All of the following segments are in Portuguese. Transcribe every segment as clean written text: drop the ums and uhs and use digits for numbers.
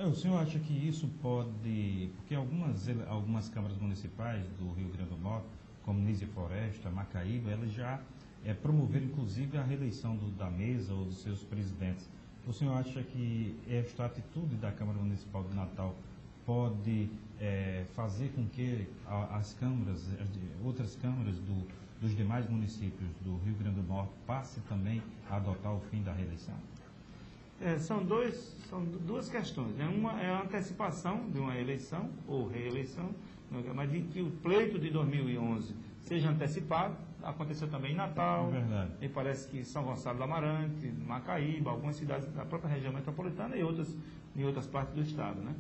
O senhor acha que isso pode... Porque algumas câmaras municipais do Rio Grande do Norte, como Nísia Floresta, Macaíba, elas já promoveram inclusive a reeleição da mesa ou dos seus presidentes. O senhor acha que esta atitude da Câmara Municipal de Natal pode fazer com que as câmaras, outras câmaras dos demais municípios do Rio Grande do Norte passem também a adotar o fim da reeleição? São duas questões, né? Uma é a antecipação de uma eleição ou reeleição, mas de que o pleito de 2011 seja antecipado. Aconteceu também em Natal, e parece que São Gonçalo do Amarante, Macaíba, algumas cidades da própria região metropolitana e outras em outras partes do estado, né?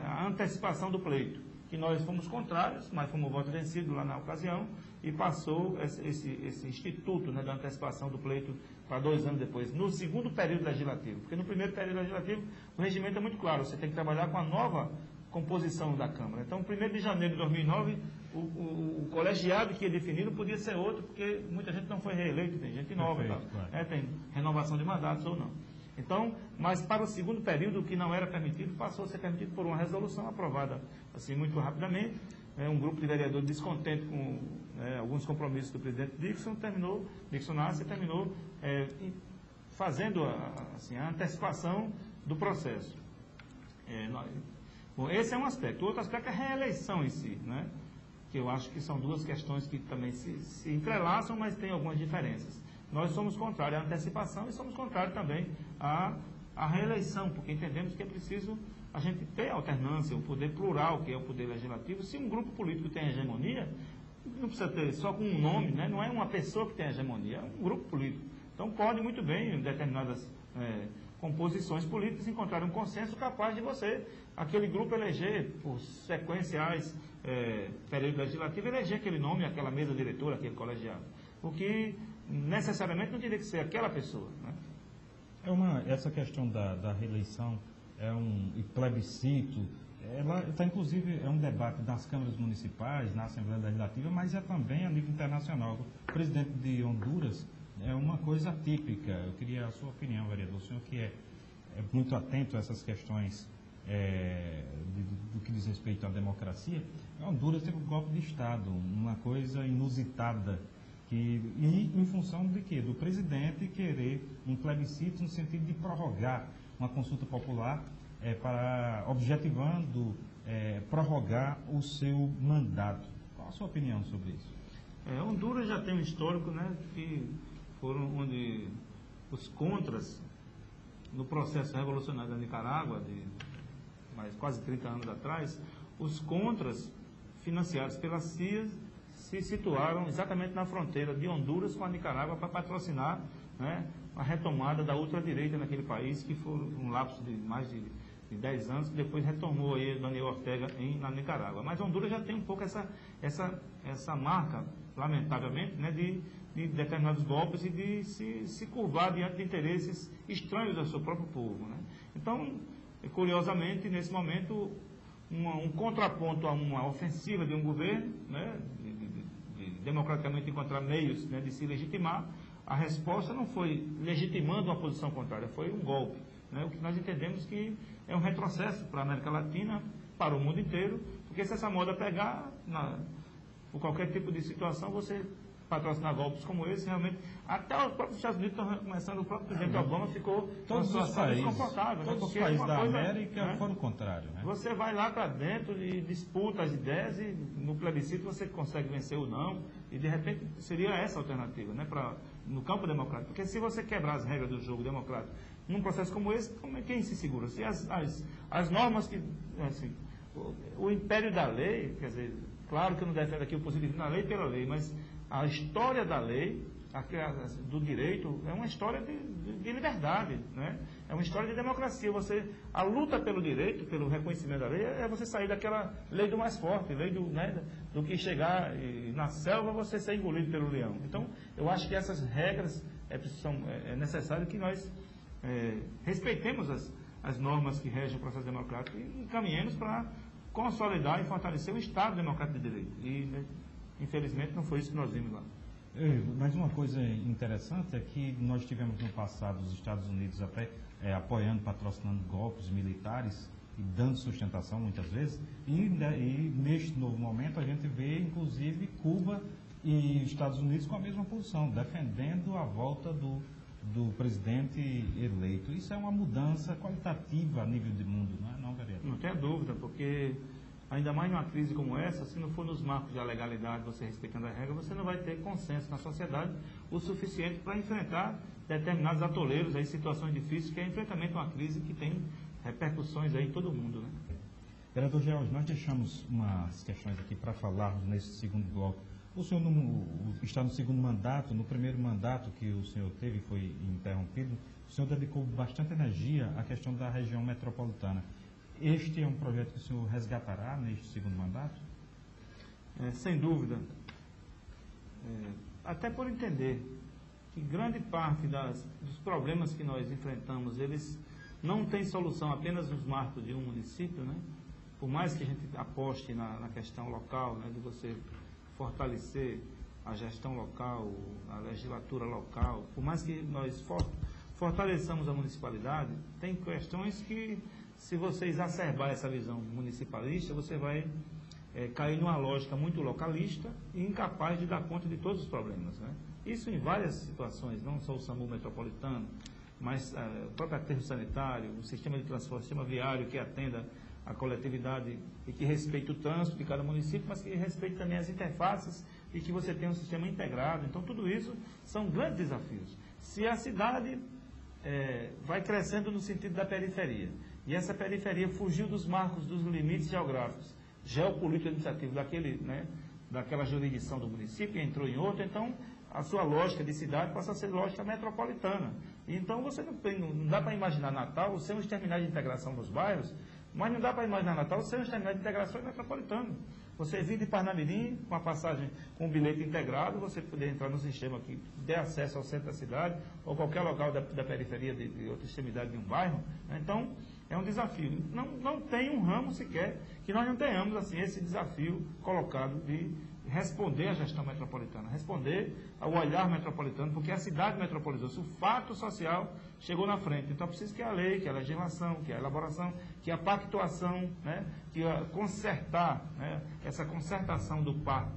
A antecipação do pleito, que nós fomos contrários, mas fomos voto vencido lá na ocasião, e passou esse instituto, né, da antecipação do pleito para 2 anos depois, no segundo período legislativo. Porque no primeiro período legislativo o regimento é muito claro, você tem que trabalhar com a nova composição da Câmara. Então, 1º de janeiro de 2009, o colegiado que ia definir não podia ser outro, porque muita gente não foi reeleita, tem gente nova, perfeito, claro. Tem renovação de mandatos ou não. Então, mas para o segundo período, o que não era permitido, passou a ser permitido por uma resolução aprovada assim muito rapidamente. Um grupo de vereadores descontente com alguns compromissos do presidente Dixon Nasser terminou fazendo a antecipação do processo. Bom, esse é um aspecto. O outro aspecto é a reeleição em si, né? Que eu acho que são duas questões que também se entrelaçam, mas tem algumas diferenças. Nós somos contrários à antecipação e somos contrários também à reeleição, porque entendemos que é preciso a gente ter alternância, o poder plural, que é o poder legislativo. Se um grupo político tem hegemonia, não precisa ter só com um nome, né? Não é uma pessoa que tem hegemonia, é um grupo político. Então pode muito bem, em determinadas composições políticas, encontrar um consenso capaz de você, aquele grupo eleger, por sequenciais período legislativo, eleger aquele nome, aquela mesa diretora, aquele colegiado. O que necessariamente não teria que ser aquela pessoa, né? Essa questão da reeleição e plebiscito, ela está inclusive, é um debate nas câmaras municipais, na Assembleia Legislativa, mas é também a nível internacional. O presidente de Honduras é uma coisa atípica. Eu queria a sua opinião, vereador, o senhor que é muito atento a essas questões do que diz respeito à democracia. Honduras teve um golpe de Estado, uma coisa inusitada, e em função de quê? Do presidente querer um plebiscito no sentido de prorrogar uma consulta popular objetivando prorrogar o seu mandato. Qual a sua opinião sobre isso? Honduras já tem um histórico, né, que foram onde os contras no processo revolucionário da Nicarágua, de quase 30 anos atrás, os contras financiados pela CIA se situaram exatamente na fronteira de Honduras com a Nicarágua para patrocinar, né, a retomada da ultradireita naquele país, que foi um lapso de mais de 10 anos, que depois retomou aí Daniel Ortega na Nicarágua. Mas Honduras já tem um pouco essa marca, lamentavelmente, né, de determinados golpes e de se curvar diante de interesses estranhos ao seu próprio povo, né? Então, curiosamente, nesse momento, um contraponto a uma ofensiva de um governo, né, de democraticamente encontrar meios, né, de se legitimar, a resposta não foi legitimando uma posição contrária, foi um golpe, né? O que nós entendemos que é um retrocesso para a América Latina, para o mundo inteiro, porque se essa moda pegar, por qualquer tipo de situação, você patrocinar golpes como esse, realmente, até os próprios Estados Unidos estão começando, o próprio presidente Obama ficou todos os países, desconfortável, todos né? os países da América foram contrários, né? Você vai lá para dentro e disputa as ideias e no plebiscito você consegue vencer ou não, e de repente seria essa a alternativa, né, no campo democrático, porque se você quebrar as regras do jogo democrático num processo como esse, quem se segura? Se as normas que, assim, o império da lei, quer dizer, claro que eu não defendo aqui o positivismo da lei pela lei, mas a história da lei, do direito, é uma história de liberdade, né? É uma história de democracia. A luta pelo direito, pelo reconhecimento da lei, é você sair daquela lei do mais forte, lei do que chegar na selva você ser engolido pelo leão. Então, eu acho que essas regras é necessário que nós respeitemos as normas que regem o processo democrático e caminhemos para consolidar e fortalecer o Estado democrático de direito. E, infelizmente, não foi isso que nós vimos lá. Mas uma coisa interessante é que nós tivemos no passado os Estados Unidos até apoiando, patrocinando golpes militares e dando sustentação muitas vezes, e neste novo momento a gente vê inclusive Cuba e Estados Unidos com a mesma posição, defendendo a volta do presidente eleito. Isso é uma mudança qualitativa a nível de mundo, não é, não, vereador? Não tenha dúvida, porque ainda mais numa crise como essa, se não for nos marcos da legalidade, você respeitando a regra, você não vai ter consenso na sociedade o suficiente para enfrentar determinados atoleiros, aí, situações difíceis, que é enfrentamento a uma crise que tem repercussões aí em todo mundo, né? Vereador George, nós deixamos umas questões aqui para falarmos nesse segundo bloco. O senhor está no segundo mandato, no primeiro mandato que o senhor teve foi interrompido, o senhor dedicou bastante energia à questão da região metropolitana. Este é um projeto que o senhor resgatará neste segundo mandato? Sem dúvida. Até por entender que grande parte dos problemas que nós enfrentamos, eles não têm solução apenas nos marcos de um município, né? Por mais que a gente aposte na questão local, né, de você fortalecer a gestão local, a legislatura local, por mais que nós fortaleçamos a municipalidade, tem questões que, se você exacerbar essa visão municipalista, você vai cair numa lógica muito localista e incapaz de dar conta de todos os problemas, né? Isso em várias situações, não só o SAMU metropolitano, mas o próprio aterro sanitário, o sistema de transporte, o sistema viário que atenda a coletividade e que respeite o trânsito de cada município, mas que respeite também as interfaces e que você tenha um sistema integrado. Então, tudo isso são grandes desafios. Se a cidade vai crescendo no sentido da periferia, e essa periferia fugiu dos marcos, dos limites geográficos, geopolítico administrativo daquela jurisdição do município, entrou em outra, então a sua lógica de cidade passa a ser lógica metropolitana. Então, você não dá para imaginar Natal sem os terminais de integração nos bairros, mas não dá para imaginar Natal sem os terminais de integração metropolitana. Você vir de Parnamirim, com a passagem, com um bilhete integrado, você poder entrar no sistema que dê acesso ao centro da cidade, ou qualquer local da periferia de outra extremidade de um bairro, né? Então, é um desafio. Não tem um ramo sequer que nós não tenhamos assim, esse desafio colocado de responder à gestão metropolitana, responder ao olhar metropolitano, porque a cidade metropolizou-se, o fato social chegou na frente. Então, precisa que a lei, que a legislação, que a elaboração, que a pactuação, né, que a consertar, né, essa concertação do pacto,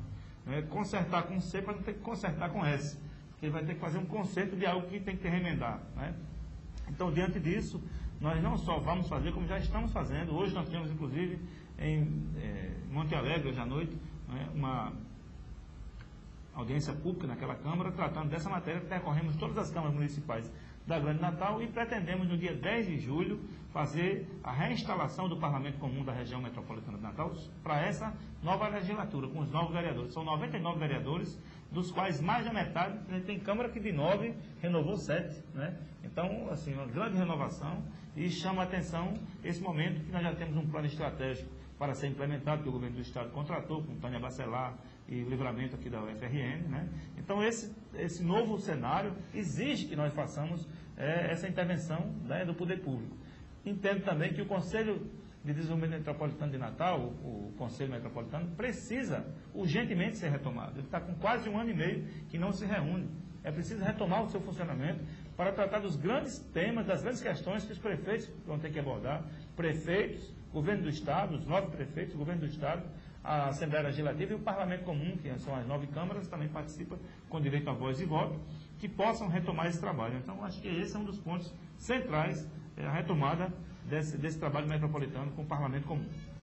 né, consertar com C para não ter que consertar com S, porque ele vai ter que fazer um conserto de algo que tem que remendar, né? Então, diante disso, nós não só vamos fazer, como já estamos fazendo. Hoje nós temos, inclusive, em Monte Alegre, hoje à noite, né, uma audiência pública naquela Câmara, tratando dessa matéria, que percorremos todas as câmaras municipais da Grande Natal e pretendemos, no dia 10 de julho, fazer a reinstalação do Parlamento Comum da região metropolitana de Natal para essa nova legislatura, com os novos vereadores. São 99 vereadores, dos quais mais da metade, a gente tem Câmara que de 9 renovou 7, né? Então, assim, uma grande renovação, e chama a atenção esse momento que nós já temos um plano estratégico para ser implementado, que o governo do Estado contratou com Tânia Bacelar e o livramento aqui da UFRN, né? Então, esse novo cenário exige que nós façamos essa intervenção, né, do poder público. Entendo também que o Conselho de Desenvolvimento Metropolitano de Natal, o Conselho Metropolitano, precisa urgentemente ser retomado. Ele está com quase 1 ano e meio que não se reúne. É preciso retomar o seu funcionamento para tratar dos grandes temas, das grandes questões que os prefeitos vão ter que abordar. Prefeitos, governo do Estado, os 9 prefeitos, o governo do Estado, a Assembleia Legislativa e o Parlamento Comum, que são as 9 câmaras, também participa com direito à voz e voto, que possam retomar esse trabalho. Então, acho que esse é um dos pontos centrais, a retomada desse trabalho metropolitano com o Parlamento Comum.